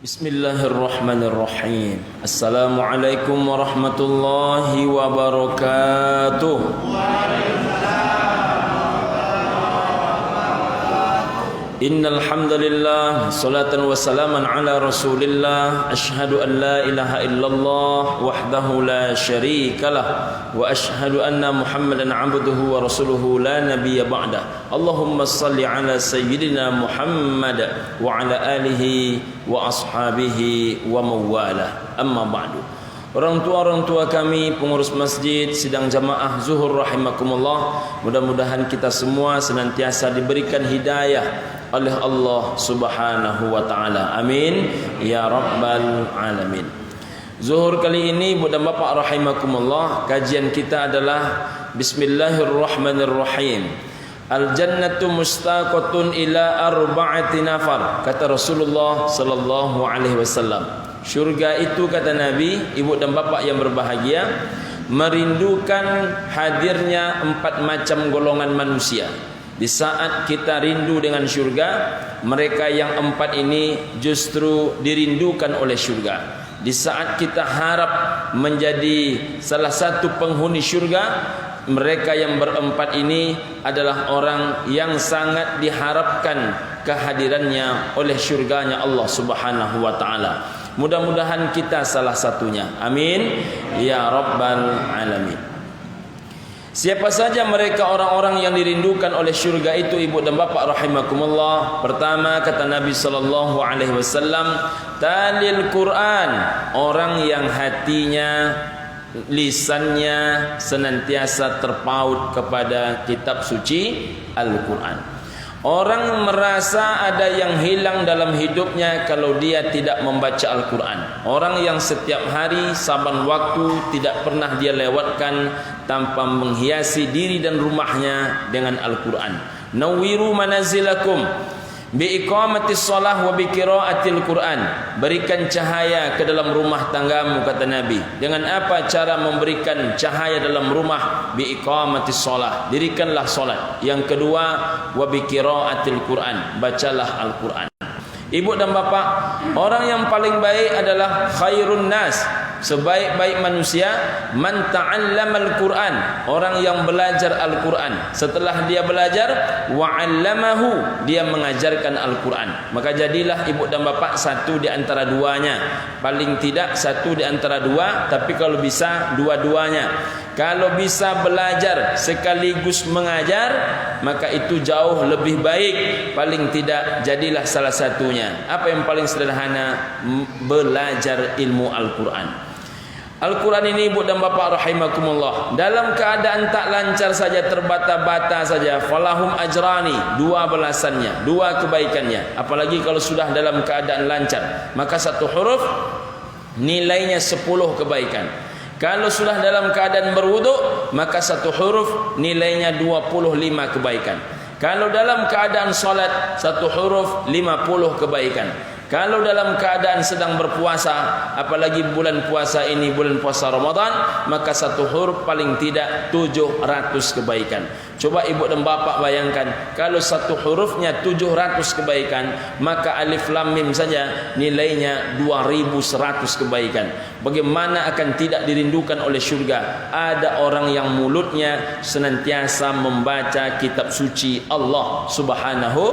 Bismillahirrahmanirrahim. Assalamualaikum warahmatullahi wabarakatuh. Innal hamdalillah salatan wa salaman ala Rasulillah. Asyhadu an la ilaha illallah wahdahu la syarikalah wa asyhadu anna Muhammadan abduhu wa rasuluhu la nabiyya ba'dah. Allahumma salli ala sayyidina Muhammad wa ala alihi wa ashabihi wa mawalah. Amma ba'du. Orang tua kami, pengurus masjid, sidang jamaah zuhur rahimakumullah, mudah-mudahan kita semua senantiasa diberikan hidayah oleh Allah Subhanahu wa taala. Amin ya rabbal alamin. Zuhur kali ini Ibu dan Bapak rahimakumullah, kajian kita adalah Bismillahirrahmanirrahim. Al-jannatu mustaqatun ila arba'ati nafar, kata Rasulullah sallallahu alaihi wasallam. Syurga itu, kata Nabi, ibu dan bapak yang berbahagia, merindukan hadirnya 4 macam golongan manusia. Di saat kita rindu dengan syurga, mereka yang 4 ini justru dirindukan oleh syurga. Di saat kita harap menjadi salah satu penghuni syurga, mereka yang berempat ini adalah orang yang sangat diharapkan kehadirannya oleh syurganya Allah Subhanahu wa taala. Mudah-mudahan kita salah satunya. Amin ya rabbal alamin. Siapa saja mereka orang-orang yang dirindukan oleh syurga itu, ibu dan bapak rahimakumullah? Pertama, kata Nabi sallallahu alaihi wasallam, talil Quran, orang yang hatinya, lisannya senantiasa terpaut kepada kitab suci Al-Quran. Orang merasa ada yang hilang dalam hidupnya kalau dia tidak membaca Al-Quran. Orang yang setiap hari, saban waktu tidak pernah dia lewatkan tanpa menghiasi diri dan rumahnya dengan Al-Quran. Nawwiru manazilakum biiqamatis shalah wa biqiraatil Quran. Berikan cahaya ke dalam rumah tanggamu, kata Nabi. Dengan apa cara memberikan cahaya dalam rumah? Biiqamatis shalah, dirikanlah salat. Yang kedua, wa biqiraatil Quran, bacalah Al-Quran. Ibu dan bapak, orang yang paling baik adalah khairun nas, sebaik-baik manusia, man ta'allamal Quran, orang yang belajar Al-Quran. Setelah dia belajar, wa'allamahu, dia mengajarkan Al-Quran. Maka jadilah ibu dan bapak satu di antara duanya. Paling tidak satu di antara dua, tapi kalau bisa dua-duanya. Kalau bisa belajar sekaligus mengajar, maka itu jauh lebih baik. Paling tidak jadilah salah satunya. Apa yang paling sederhana? Belajar ilmu Al-Quran. Al-Quran ini, ibu dan bapak rahimakumullah, dalam keadaan tak lancar saja, terbata-bata saja, falahum ajrani, 2 balasannya, 2 kebaikannya. Apalagi kalau sudah dalam keadaan lancar, maka 1 huruf nilainya 10 kebaikan. Kalau sudah dalam keadaan berwudu, maka 1 huruf nilainya 25 kebaikan. Kalau dalam keadaan salat, 1 huruf 50 kebaikan. Kalau dalam keadaan sedang berpuasa, apalagi bulan puasa ini bulan puasa Ramadan, maka 1 huruf paling tidak 700 kebaikan. Coba ibu dan bapak bayangkan, kalau 1 hurufnya 700 kebaikan, maka alif lam mim saja nilainya 2100 kebaikan. Bagaimana akan tidak dirindukan oleh syurga? Ada orang yang mulutnya senantiasa membaca kitab suci Allah Subhanahu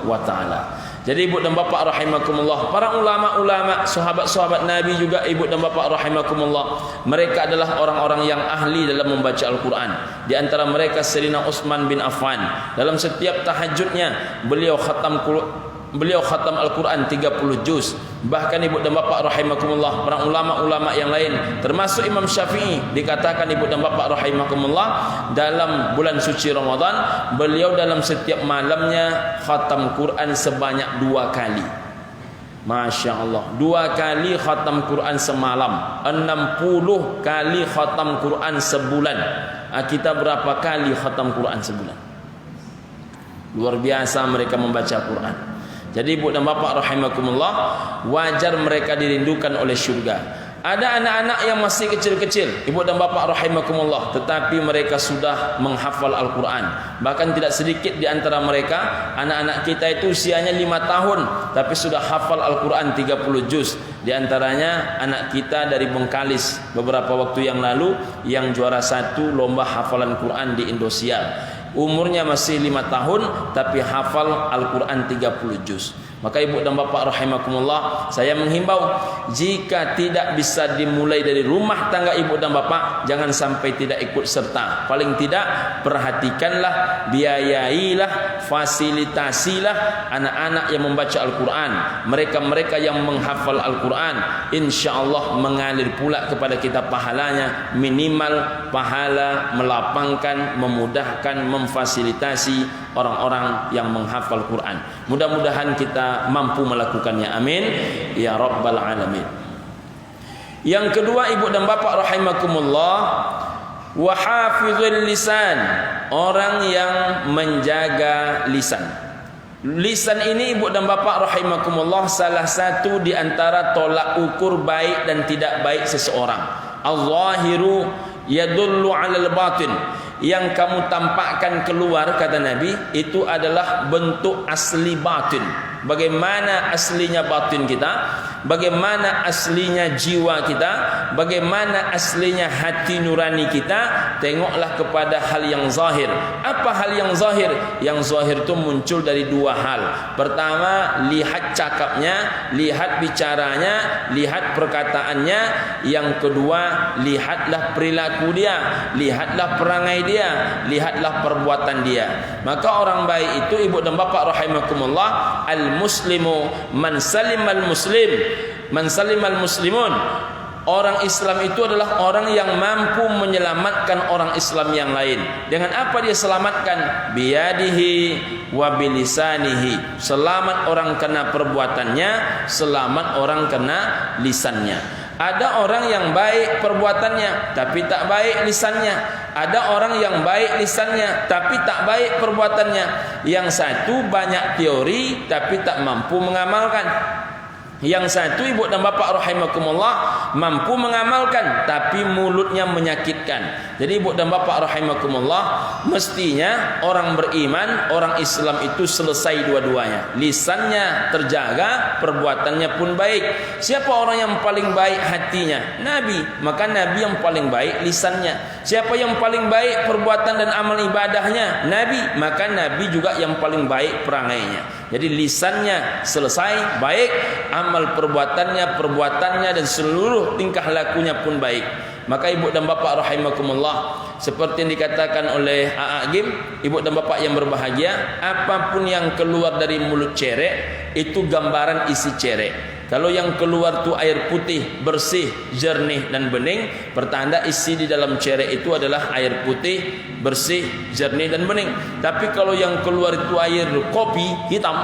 wa taala. Jadi ibu dan bapak rahimakumullah, para ulama-ulama, sahabat-sahabat Nabi juga ibu dan bapak rahimakumullah, mereka adalah orang-orang yang ahli dalam membaca Al-Quran. Di antara mereka Sayyidina Utsman bin Affan, dalam setiap tahajudnya beliau khatam Al-Quran 30 juz. Bahkan ibu dan bapak rahimakumullah, para ulama-ulama yang lain termasuk Imam Syafi'i, dikatakan ibu dan bapak rahimakumullah, dalam bulan suci Ramadan beliau dalam setiap malamnya khatam Quran sebanyak 2 kali. Masya Allah, 2 kali khatam Quran semalam, 60 kali khatam Quran sebulan. Kita berapa kali khatam Quran sebulan? Luar biasa mereka membaca Quran. Jadi ibu dan bapak rahimakumullah, wajar mereka dirindukan oleh syurga. Ada anak-anak yang masih kecil-kecil, ibu dan bapa rahimakumullah, tetapi mereka sudah menghafal Al-Quran. Bahkan tidak sedikit di antara mereka, anak-anak kita itu usianya 5 tahun, tapi sudah hafal Al-Quran 30 juz. Di antaranya anak kita dari Bengkalis beberapa waktu yang lalu, yang juara 1 lomba hafalan Quran di Indosiar. Umurnya masih 5 tahun, tapi hafal Al-Quran 30 juz. Maka ibu dan bapak rahimakumullah, saya menghimbau, jika tidak bisa dimulai dari rumah tangga ibu dan bapak, jangan sampai tidak ikut serta. Paling tidak perhatikanlah, biayailah, fasilitasilah anak-anak yang membaca Al-Quran. Mereka-mereka yang menghafal Al-Quran, insyaAllah mengalir pula kepada kita pahalanya. Minimal pahala melapangkan, memudahkan, memfasilitasi orang-orang yang menghafal Quran. Mudah-mudahan kita mampu melakukannya. Amin ya rabbal alamin. Yang kedua, ibu dan bapak rahimakumullah, wa hafizul lisan, orang yang menjaga lisan. Lisan ini ibu dan bapak rahimakumullah salah satu di antara tolak ukur baik dan tidak baik seseorang. Al-zahiru yadullu 'alal batin. Yang kamu tampakkan keluar, kata Nabi, itu adalah bentuk asli batin. Bagaimana aslinya batin kita, bagaimana aslinya jiwa kita, bagaimana aslinya hati nurani kita. Tengoklah kepada hal yang zahir. Apa hal yang zahir? Yang zahir itu muncul dari dua hal. Pertama, lihat cakapnya, lihat bicaranya, lihat perkataannya. Yang kedua, lihatlah perilaku dia, lihatlah perangai dia, lihatlah perbuatan dia. Maka orang baik itu, ibu dan bapak rahimakumullah, al-muslimu man salimal muslim, man salimal muslimun. Orang Islam itu adalah orang yang mampu menyelamatkan orang Islam yang lain. Dengan apa dia selamatkan? Biyadihi wa bilisanihi. Selamat orang kena perbuatannya, selamat orang kena lisannya. Ada orang yang baik perbuatannya tapi tak baik lisannya. Ada orang yang baik lisannya tapi tak baik perbuatannya. Yang satu banyak teori tapi tak mampu mengamalkan. Yang satu, ibu dan bapak rahimakumullah, mampu mengamalkan tapi mulutnya menyakitkan. Jadi ibu dan bapak rahimakumullah, mestinya orang beriman, orang Islam itu selesai dua-duanya. Lisannya terjaga, perbuatannya pun baik. Siapa orang yang paling baik hatinya? Nabi. Maka Nabi yang paling baik lisannya. Siapa yang paling baik perbuatan dan amal ibadahnya? Nabi. Maka Nabi juga yang paling baik perangainya. Jadi lisannya selesai baik, amal perbuatannya dan seluruh tingkah lakunya pun baik. Maka ibu dan bapak rahimakumullah, seperti yang dikatakan oleh A'agim, ibu dan bapak yang berbahagia, apapun yang keluar dari mulut cerek itu gambaran isi cerek. Kalau yang keluar itu air putih, bersih, jernih dan bening, pertanda isi di dalam cerek itu adalah air putih, bersih, jernih dan bening. Tapi kalau yang keluar itu air kopi hitam,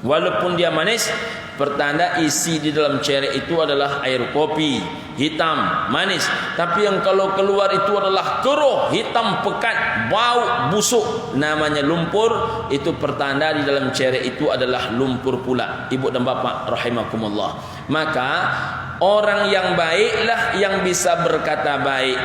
walaupun dia manis, pertanda isi di dalam cerek itu adalah air kopi hitam, manis. Tapi yang kalau keluar itu adalah keruh, hitam pekat, bau, busuk, namanya lumpur, itu pertanda di dalam cerek itu adalah lumpur pula. Ibu dan bapak rahimakumullah. Maka orang yang baiklah yang bisa berkata baik,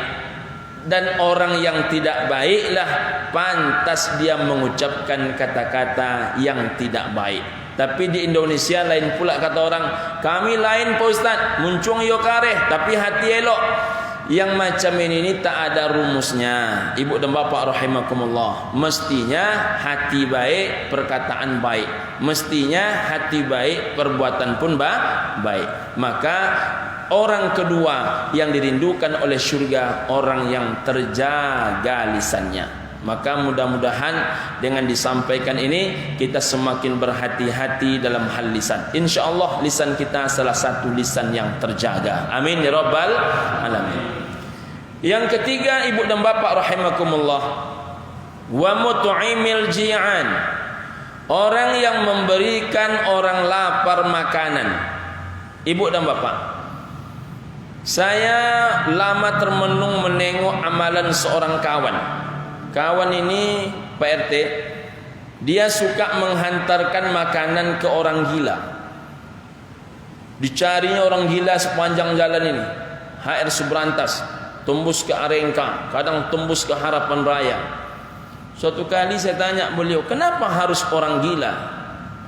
dan orang yang tidak baiklah pantas dia mengucapkan kata-kata yang tidak baik. Tapi di Indonesia lain pula, kata orang, kami lain Pak Ustaz, muncung yo kareh tapi hati elok. Yang macam ini tak ada rumusnya. Ibu dan bapak rahimakumullah, mestinya hati baik, perkataan baik. Mestinya hati baik, perbuatan pun baik. Maka orang kedua yang dirindukan oleh syurga, orang yang terjaga lisannya. Maka mudah-mudahan dengan disampaikan ini kita semakin berhati-hati dalam hal lisan. InsyaAllah lisan kita salah satu lisan yang terjaga. Amin ya rabbal alamin. Yang ketiga, ibu dan bapak rahimakumullah, wa mut'imil ji'an, orang yang memberikan orang lapar makanan. Ibu dan bapak, saya lama termenung menengok amalan seorang kawan. Kawan ini Pak RT, dia suka menghantarkan makanan ke orang gila. Dicarinya orang gila sepanjang jalan ini. HR Subrantas, tembus ke Arengka, kadang tembus ke Harapan Raya. Suatu kali saya tanya beliau, kenapa harus orang gila?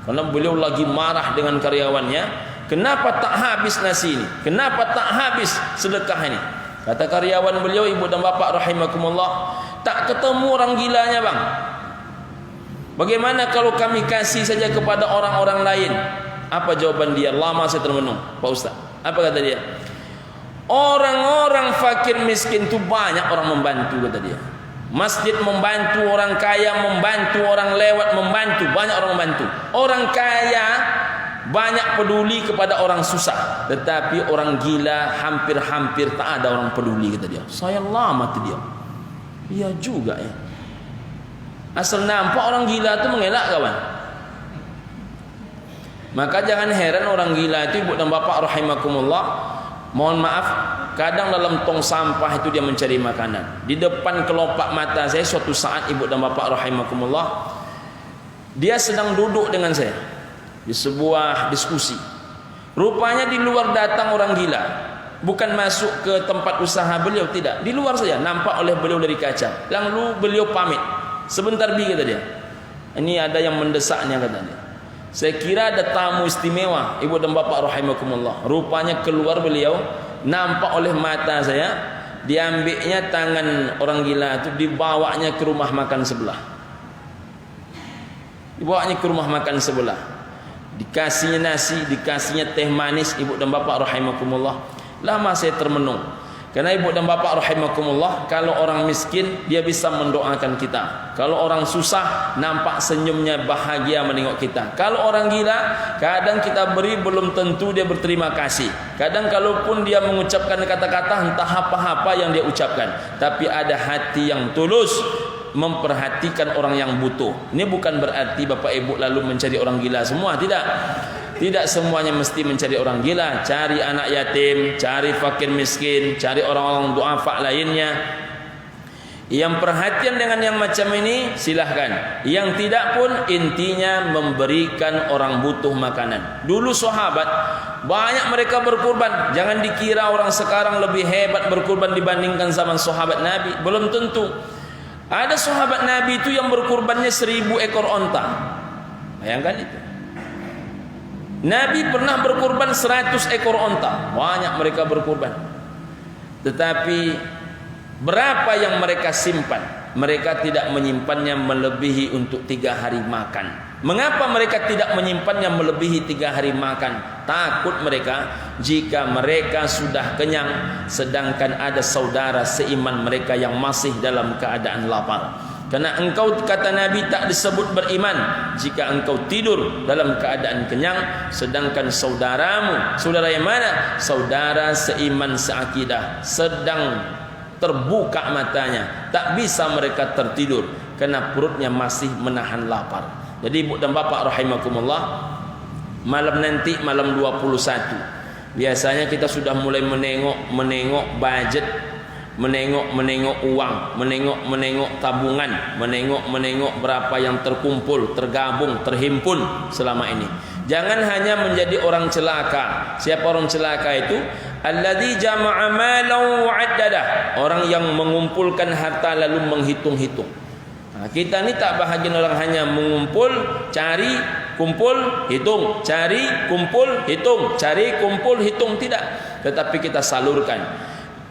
Karena beliau lagi marah dengan karyawannya. Kenapa tak habis nasi ini? Kenapa tak habis sedekah ini? Kata karyawan beliau, ibu dan bapak rahimakumullah, tak ketemu orang gilanya bang. Bagaimana kalau kami kasih saja kepada orang-orang lain? Apa jawaban dia? Lama saya termenung, Pak Ustaz. Apa kata dia? Orang-orang fakir miskin itu banyak orang membantu, kata dia. Masjid membantu, orang kaya membantu, orang lewat membantu, banyak orang membantu. Orang kaya banyak peduli kepada orang susah, tetapi orang gila hampir-hampir tak ada orang peduli, kata dia. Saya lama tu dia. Iya juga ya. Asal nampak orang gila itu mengelak kawan. Maka jangan heran orang gila itu, ibu dan bapak rahimakumullah, mohon maaf, kadang dalam tong sampah itu dia mencari makanan. Di depan kelopak mata saya suatu saat, ibu dan bapak rahimakumullah, dia sedang duduk dengan saya di sebuah diskusi. Rupanya di luar datang orang gila, bukan masuk ke tempat usaha beliau, tidak, di luar saja, nampak oleh beliau dari kaca. Lalu beliau pamit, sebentar bi, kata dia, ini ada yang mendesaknya, kata dia. Saya kira ada tamu istimewa, ibu dan bapak rahimakumullah. Rupanya keluar beliau, nampak oleh mata saya, diambilnya tangan orang gila itu, dibawanya ke rumah makan sebelah. Dibawanya ke rumah makan sebelah. Dikasihnya nasi, dikasihnya teh manis, ibu dan bapak rahimakumullah. Lama saya termenung. Karena ibu dan bapak rahimakumullah, kalau orang miskin dia bisa mendoakan kita. Kalau orang susah nampak senyumnya bahagia menengok kita. Kalau orang gila, kadang kita beri belum tentu dia berterima kasih. Kadang kalaupun dia mengucapkan kata-kata entah apa-apa yang dia ucapkan, tapi ada hati yang tulus memperhatikan orang yang butuh. Ini bukan berarti bapak ibu lalu mencari orang gila semua, tidak. Tidak semuanya mesti mencari orang gila. Cari anak yatim, cari fakir miskin, cari orang-orang duafa lainnya. Yang perhatian dengan yang macam ini silahkan. Yang tidak pun intinya memberikan orang butuh makanan. Dulu sahabat banyak mereka berkurban. Jangan dikira orang sekarang lebih hebat berkurban dibandingkan zaman sahabat Nabi. Belum tentu. Ada sahabat Nabi itu yang berkurbannya 1000 ekor onta. Bayangkan itu. Nabi pernah berkurban 100 ekor onta. Banyak mereka berkurban. Tetapi berapa yang mereka simpan? Mereka tidak menyimpannya melebihi untuk 3 hari makan. Mengapa mereka tidak menyimpannya melebihi 3 hari makan? Takut mereka jika mereka sudah kenyang, sedangkan ada saudara seiman mereka yang masih dalam keadaan lapar. Karena engkau, kata Nabi, tak disebut beriman jika engkau tidur dalam keadaan kenyang, sedangkan saudaramu, saudara yang mana? Saudara seiman seakidah, sedang terbuka matanya, tak bisa mereka tertidur karena perutnya masih menahan lapar. Jadi ibu dan bapak rahimakumullah, malam nanti, malam 21, biasanya kita sudah mulai menengok budget, menengok uang, menengok tabungan, menengok berapa yang terkumpul, tergabung, terhimpun selama ini. Jangan hanya menjadi orang celaka. Siapa orang celaka itu? Alladzi jama'a malan wa 'addadah. Orang yang mengumpulkan harta lalu menghitung-hitung. Nah, kita ni tak bahagian orang hanya mengumpul, cari, kumpul, hitung, cari, kumpul, hitung, cari, kumpul, hitung, tidak. Tetapi kita salurkan.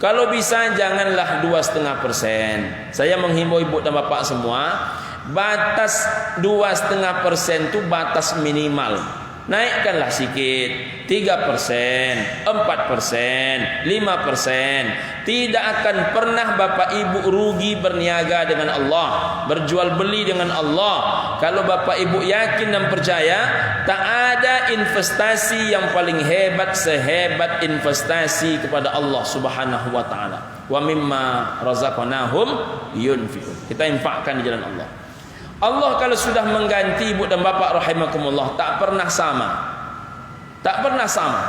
Kalau bisa janganlah 2,5%. Saya menghimbau ibu dan bapak semua, batas 2,5% itu batas minimal. Naikkanlah sikit, 3%, 4%, 5%. Tidak akan pernah bapak ibu rugi berniaga dengan Allah, berjual beli dengan Allah. Kalau bapak ibu yakin dan percaya, tak ada investasi yang paling hebat sehebat investasi kepada Allah Subhanahu wa taala. Wa mimma razaqnahum yunfiqun. Kita infakkan di jalan Allah. Allah kalau sudah mengganti ibu dan bapak rahimakumullah, tak pernah sama. Tak pernah sama.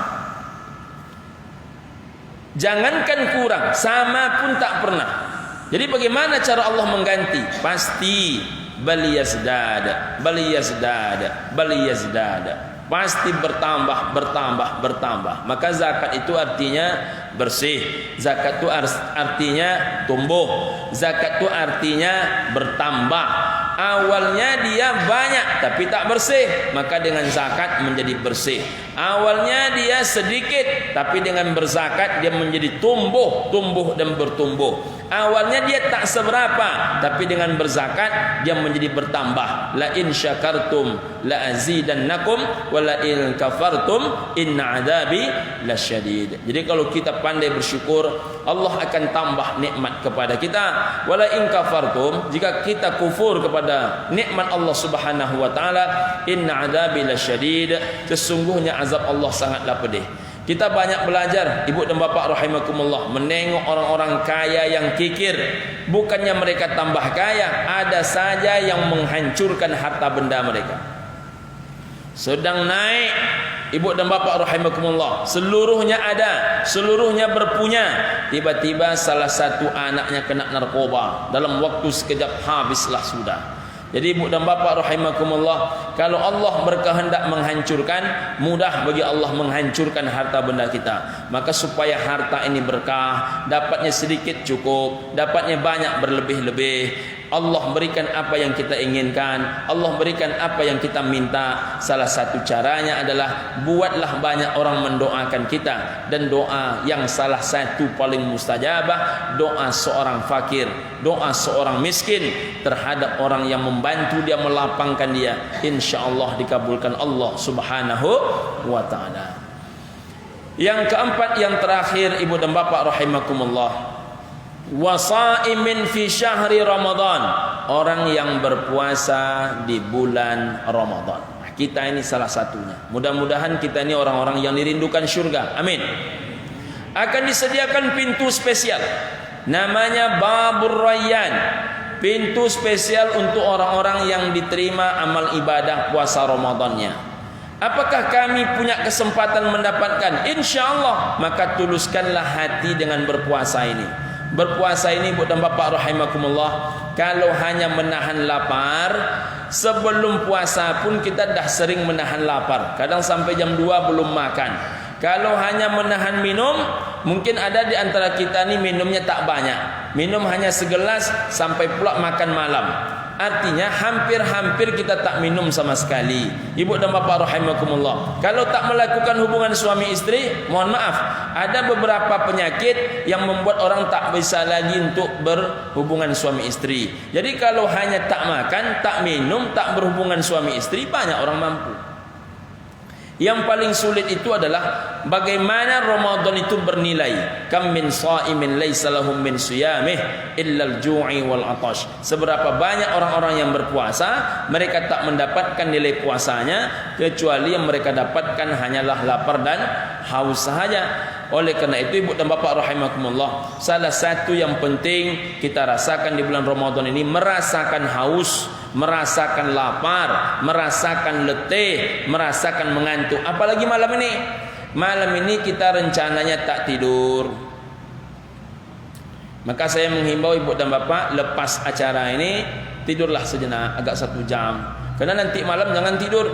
Jangankan kurang, sama pun tak pernah. Jadi bagaimana cara Allah mengganti? Pasti bal yazdada. pasti bertambah, bertambah, bertambah. Maka zakat itu artinya bersih. Zakat itu artinya tumbuh. Zakat itu artinya bertambah. Awalnya dia banyak tapi tak bersih, maka dengan zakat menjadi bersih. Awalnya dia sedikit tapi dengan berzakat dia menjadi tumbuh, tumbuh dan bertumbuh. Awalnya dia tak seberapa tapi dengan berzakat dia menjadi bertambah. La in syakartum la azidannakum wa la in kafartum inna adabi lasyadid. Jadi kalau kita pandai bersyukur, Allah akan tambah nikmat kepada kita. Wa la in kafartum, jika kita kufur kepada nikmat Allah Subhanahu wa taala, inna adabi lasyadid, sesungguhnya azab Allah sangatlah pedih. Kita banyak belajar, ibu dan bapak rahimakumullah, menengok orang-orang kaya yang kikir. Bukannya mereka tambah kaya, ada saja yang menghancurkan harta benda mereka. Sedang naik, ibu dan bapak rahimakumullah, seluruhnya ada, seluruhnya berpunya. Tiba-tiba salah satu anaknya kena narkoba, dalam waktu sekejap habislah sudah. Jadi ibu dan bapak rahimakumullah, kalau Allah berkehendak menghancurkan, mudah bagi Allah menghancurkan harta benda kita. Maka supaya harta ini berkah, dapatnya sedikit cukup, dapatnya banyak berlebih-lebih, Allah berikan apa yang kita inginkan, Allah berikan apa yang kita minta. Salah satu caranya adalah buatlah banyak orang mendoakan kita. Dan doa yang salah satu paling mustajabah, doa seorang fakir, doa seorang miskin terhadap orang yang membantu dia, melapangkan dia, insyaallah dikabulkan Allah Subhanahu wa taala. Yang keempat, yang terakhir ibu dan bapak rahimakumullah, wasaimin fi syahri Ramadan, orang yang berpuasa di bulan Ramadan. Kita ini salah satunya. Mudah-mudahan kita ini orang-orang yang dirindukan syurga. Amin. Akan disediakan pintu spesial, namanya Babur Rayyan, pintu spesial untuk orang-orang yang diterima amal ibadah puasa Ramadannya. Apakah kami punya kesempatan mendapatkan? Insyaallah. Maka tuluskanlah hati dengan berpuasa ini. Berpuasa ini ibu dan bapak rahimakumullah, kalau hanya menahan lapar, sebelum puasa pun kita dah sering menahan lapar. Kadang sampai jam 2 belum makan. Kalau hanya menahan minum, mungkin ada di antara kita ni minumnya tak banyak. Minum hanya segelas sampai pula makan malam. Artinya hampir-hampir kita tak minum sama sekali. Ibu dan bapak rahimakumullah, kalau tak melakukan hubungan suami istri, mohon maaf, ada beberapa penyakit yang membuat orang tak bisa lagi untuk berhubungan suami istri. Jadi kalau hanya tak makan, tak minum, tak berhubungan suami istri, banyak orang mampu. Yang paling sulit itu adalah bagaimana Ramadan itu bernilai. Kam min shaimin laisa lahum min siyamih illa al-ju'i wal 'atash. Seberapa banyak orang-orang yang berpuasa, mereka tak mendapatkan nilai puasanya kecuali yang mereka dapatkan hanyalah lapar dan haus sahaja. Oleh kerana itu ibu dan bapak rahimakumullah, salah satu yang penting kita rasakan di bulan Ramadan ini, merasakan haus, merasakan lapar, merasakan letih, merasakan mengantuk. Apalagi malam ini. Malam ini kita rencananya tak tidur. Maka saya menghimbau ibu dan bapak, lepas acara ini tidurlah sejenak, agak 1 jam. Karena nanti malam jangan tidur.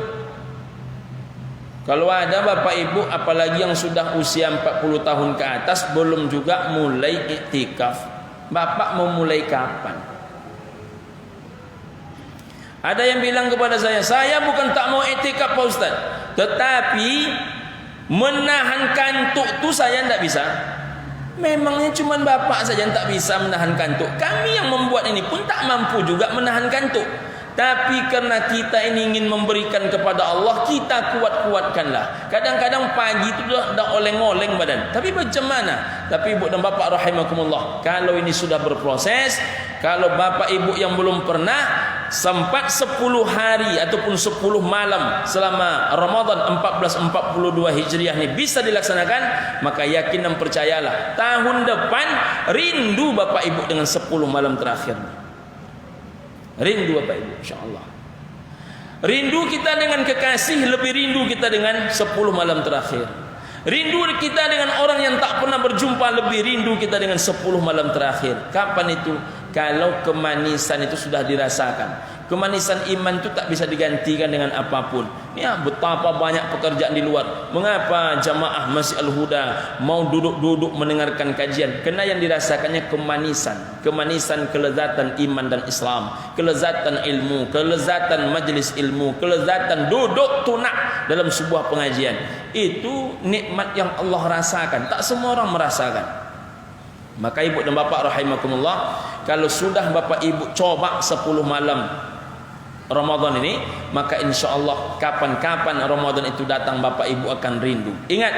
Kalau ada bapak ibu apalagi yang sudah usia 40 tahun ke atas belum juga mulai iktikaf, bapak mau mulai kapan? Ada yang bilang kepada saya bukan tak mau iktikaf Pak Ustaz, tetapi menahan kantuk tu saya tidak bisa. Memangnya cuma bapak saja yang tak bisa menahan kantuk. Kami yang membuat ini pun tak mampu juga menahan kantuk. Tapi karena kita ini ingin memberikan kepada Allah, kita kuat-kuatkanlah. Kadang-kadang pagi itu dah oleng-oleng badan. Tapi macam mana? Tapi ibu dan bapak rahimakumullah, kalau ini sudah berproses, kalau bapak ibu yang belum pernah sempat 10 hari ataupun 10 malam selama Ramadan 1442 Hijriah ini bisa dilaksanakan, maka yakin dan percayalah, tahun depan rindu bapak ibu dengan 10 malam terakhir. Rindu bapak ibu, insyaAllah. Rindu kita dengan kekasih, lebih rindu kita dengan 10 malam terakhir. Rindu kita dengan orang yang tak pernah berjumpa, lebih rindu kita dengan 10 malam terakhir. Kapan itu? Kalau kemanisan itu sudah dirasakan. Kemanisan iman itu tak bisa digantikan dengan apapun. Ya, betapa banyak pekerjaan di luar. Mengapa jamaah Masjid Al-Huda mau duduk-duduk mendengarkan kajian? Karena yang dirasakannya kemanisan, kelezatan iman dan Islam, kelezatan ilmu, kelezatan majlis ilmu, kelezatan duduk tunak dalam sebuah pengajian. Itu nikmat yang Allah rasakan. Tak semua orang merasakan. Maka ibu dan bapak rahimakumullah, kalau sudah bapak ibu coba 10 malam Ramadan ini, maka insya Allah kapan-kapan Ramadan itu datang bapak ibu akan rindu. Ingat,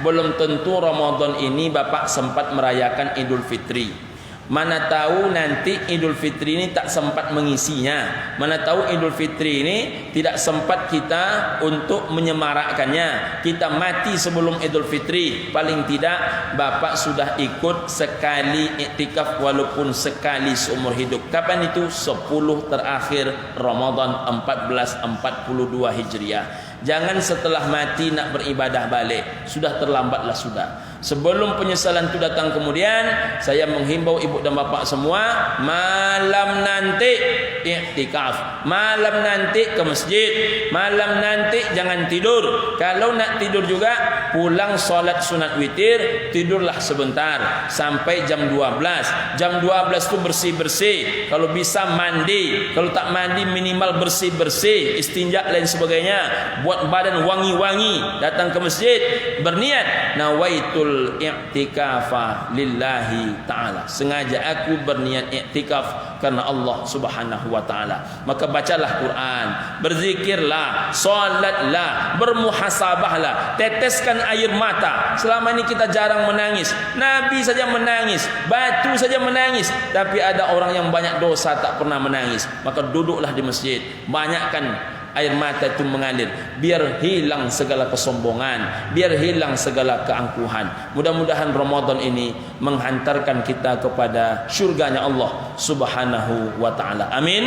belum tentu Ramadan ini bapak sempat merayakan Idul Fitri. Mana tahu nanti Idul Fitri ini tak sempat mengisinya. Mana tahu Idul Fitri ini tidak sempat kita untuk menyemarakkannya. Kita mati sebelum Idul Fitri. Paling tidak bapak sudah ikut sekali iktikaf, walaupun sekali seumur hidup. Kapan itu? 10 terakhir Ramadan 1442 Hijriah. Jangan setelah mati nak beribadah balik. Sudah terlambatlah sudah. Sebelum penyesalan itu datang kemudian, saya menghimbau ibu dan bapak semua, malam nanti iktikaf, malam nanti ke masjid, malam nanti jangan tidur. Kalau nak tidur juga, pulang solat sunat witir, tidurlah sebentar sampai jam 12. Jam 12 itu bersih-bersih. Kalau bisa mandi, kalau tak mandi minimal bersih-bersih, istinja lain sebagainya. Buat badan wangi-wangi, datang ke masjid, berniat nawaitul i'tikafa lillahi ta'ala. Sengaja aku berniat i'tikaf karena Allah Subhanahu wa ta'ala. Maka bacalah Quran, berzikirlah, salatlah, bermuhasabahlah, teteskan air mata. Selama ini kita jarang menangis. Nabi saja menangis, batu saja menangis, tapi ada orang yang banyak dosa tak pernah menangis. Maka duduklah di masjid, banyakkan air mata itu mengalir, biar hilang segala kesombongan, biar hilang segala keangkuhan. Mudah-mudahan Ramadan ini menghantarkan kita kepada syurganya Allah Subhanahu wa ta'ala. Amin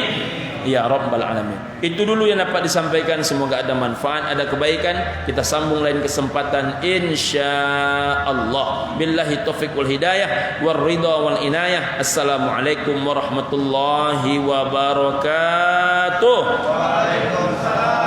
ya rabbal alamin. Itu dulu yang dapat disampaikan. Semoga ada manfaat, ada kebaikan. Kita sambung lain kesempatan insyaallah. Billahi taufiq wal hidayah war ridha wal inayah. Assalamualaikum warahmatullahi wabarakatuh. Waalaikumsalam.